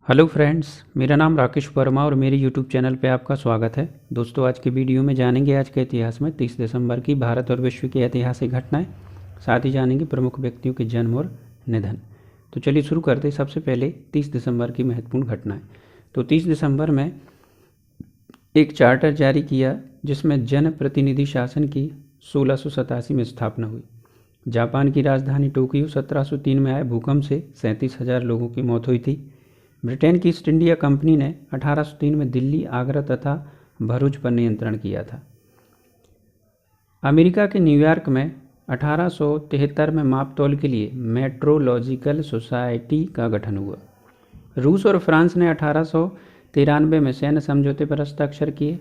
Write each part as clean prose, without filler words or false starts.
Hello friends, मेरा नाम राकेश वर्मा और मेरे यूट्यूब चैनल पे आपका स्वागत है। दोस्तों, आज की वीडियो में जानेंगे आज के इतिहास में 30 दिसंबर की भारत और विश्व की ऐतिहासिक घटनाएं, साथ ही जानेंगे प्रमुख व्यक्तियों के जन्म और निधन। तो चलिए शुरू करते हैं। सबसे पहले 30 दिसंबर की महत्वपूर्ण घटनाएं। तो 30 दिसंबर में एक चार्टर जारी किया जिसमें जनप्रतिनिधि शासन की 1687 में स्थापना हुई। जापान की राजधानी टोक्यो 1703 में आए भूकंप से 37,000 लोगों की मौत हुई थी। ब्रिटेन की ईस्ट इंडिया कंपनी ने 1803 में दिल्ली, आगरा तथा भरूच पर नियंत्रण किया था। अमेरिका के न्यूयॉर्क में 1873 में मापतौल के लिए मेट्रोलॉजिकल सोसाइटी का गठन हुआ। रूस और फ्रांस ने 1893 में सैन्य समझौते पर हस्ताक्षर किए।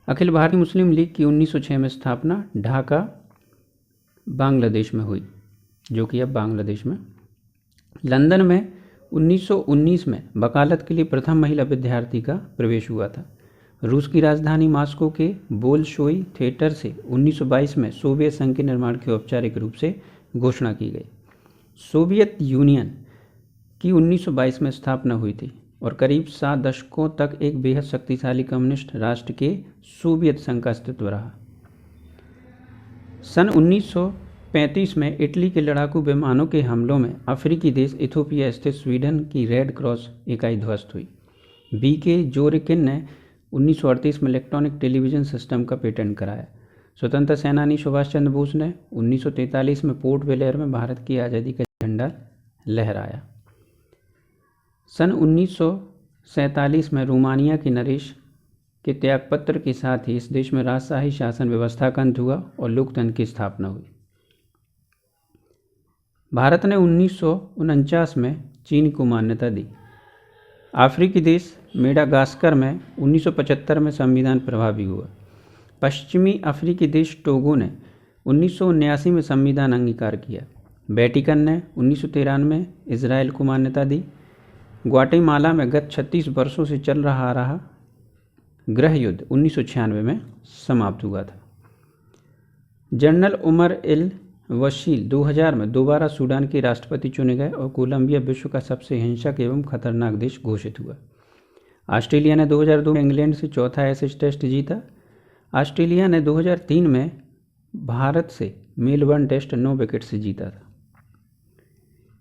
अखिल भारतीय मुस्लिम लीग की 1906 में स्थापना ढाका, बांग्लादेश में हुई, जो कि अब बांग्लादेश में। लंदन में 1919 में वकालत के लिए प्रथम महिला विद्यार्थी का प्रवेश हुआ था। रूस की राजधानी मॉस्को के बोल्शोई थिएटर से 1922 में सोवियत संघ के निर्माण की औपचारिक रूप से घोषणा की गई। सोवियत यूनियन की 1922 में स्थापना हुई थी और करीब 7 दशकों तक एक बेहद शक्तिशाली कम्युनिस्ट राष्ट्र के सोवियत संघ का अस्तित्व रहा। सन 1935 में इटली के लड़ाकू विमानों के हमलों में अफ्रीकी देश इथियोपिया स्थित स्वीडन की रेड क्रॉस इकाई ध्वस्त हुई। B.K. जोरकिन ने 1938 में इलेक्ट्रॉनिक टेलीविज़न सिस्टम का पेटेंट कराया। स्वतंत्रता सेनानी सुभाष चंद्र बोस ने 1943 में पोर्ट ब्लेयर में भारत की आज़ादी का झंडा लहराया। सन 1947 में रोमानिया के नरेश के त्यागपत्र के साथ ही इस देश में राजशाही शासन व्यवस्था का अंत हुआ और लोकतंत्र की स्थापना हुई। भारत ने 1949 में चीन को मान्यता दी। अफ्रीकी देश मेडागास्कर में 1975 में संविधान प्रभावी हुआ। पश्चिमी अफ्रीकी देश टोगो ने 1979 में संविधान अंगीकार किया। वेटिकन ने 1993 में इजराइल को मान्यता दी। ग्वाटेमाला में गत 36 वर्षों से चल रहा गृह युद्ध 1996 में समाप्त हुआ था। जनरल उमर इल वशील 2000 में दोबारा सूडान के राष्ट्रपति चुने गए और कोलंबिया विश्व का सबसे हिंसक एवं खतरनाक देश घोषित हुआ। ऑस्ट्रेलिया ने 2002 में इंग्लैंड से चौथा एशेज टेस्ट जीता। ऑस्ट्रेलिया ने 2003 में भारत से मेलबर्न टेस्ट 9 विकेट से जीता था।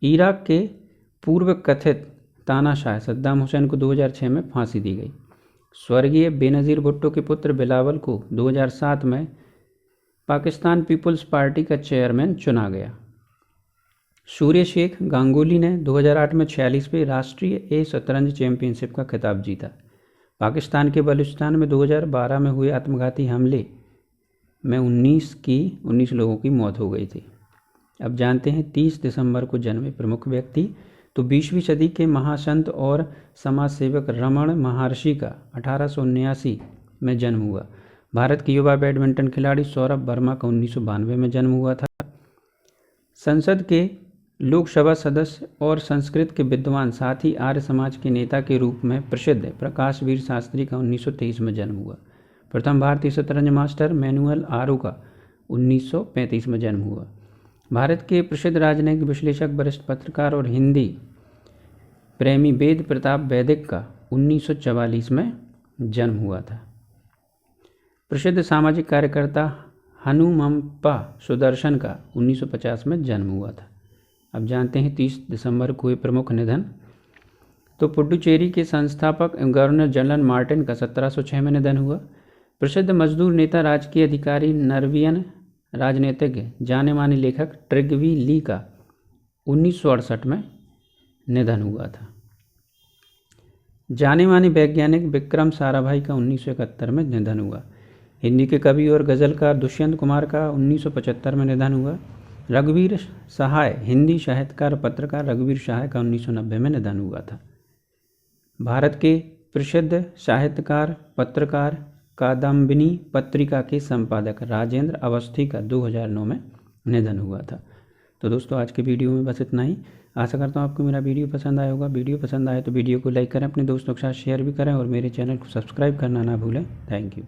इराक के पूर्व कथित तानाशाह सद्दाम हुसैन को 2006 में फांसी दी गई। स्वर्गीय बेनज़ीर भुट्टो के पुत्र बिलावल को 2007 में पाकिस्तान पीपुल्स पार्टी का चेयरमैन चुना गया। सूर्य शेख गांगुली ने 2008 में 46वें राष्ट्रीय शतरंज चैंपियनशिप का खिताब जीता। पाकिस्तान के बलूचिस्तान में 2012 में हुए आत्मघाती हमले में 19 लोगों की मौत हो गई थी। अब जानते हैं 30 दिसंबर को जन्मे प्रमुख व्यक्ति। तो 20वीं सदी के महासंत और समाज सेवक रमण महर्षि का 1879 में जन्म हुआ। भारत के युवा बैडमिंटन खिलाड़ी सौरभ वर्मा का 1992 में जन्म हुआ था। संसद के लोकसभा सदस्य और संस्कृत के विद्वान, साथ ही आर्य समाज के नेता के रूप में प्रसिद्ध प्रकाशवीर शास्त्री का 1923 में जन्म हुआ। प्रथम भारतीय शतरंज मास्टर मैनुअल आरो का 1935 में जन्म हुआ। भारत के प्रसिद्ध राजनयिक विश्लेषक, वरिष्ठ पत्रकार और हिंदी प्रेमी वेद प्रताप वैदिक का 1944 में जन्म हुआ था। प्रसिद्ध सामाजिक कार्यकर्ता हनुमंपा सुदर्शन का 1950 में जन्म हुआ था। अब जानते हैं 30 दिसंबर को हुए प्रमुख निधन। तो पुडुचेरी के संस्थापक गवर्नर जनरल मार्टिन का 1706 में निधन हुआ। प्रसिद्ध मजदूर नेता, राजकीय अधिकारी, नर्वियन राजनीतिज्ञ, जाने माने लेखक ट्रिगवी ली का 1968 में निधन हुआ था। जाने माने वैज्ञानिक विक्रम साराभाई का 1971 में निधन हुआ। हिंदी के कवि और गज़लकार दुष्यंत कुमार का 1975 में निधन हुआ। रघुवीर सहाय, हिंदी साहित्यकार पत्रकार रघुवीर सहाय का 1990 में निधन हुआ था। भारत के प्रसिद्ध साहित्यकार, पत्रकार, कादम्बिनी पत्रिका के संपादक राजेंद्र अवस्थी का 2009 में निधन हुआ था। तो दोस्तों, आज के वीडियो में बस इतना ही। आशा करता हूँ आपको मेरा वीडियो पसंद आया होगा। वीडियो पसंद आए तो वीडियो को लाइक करें, अपने दोस्तों के साथ शेयर भी करें और मेरे चैनल को सब्सक्राइब करना ना भूलें। Thank you.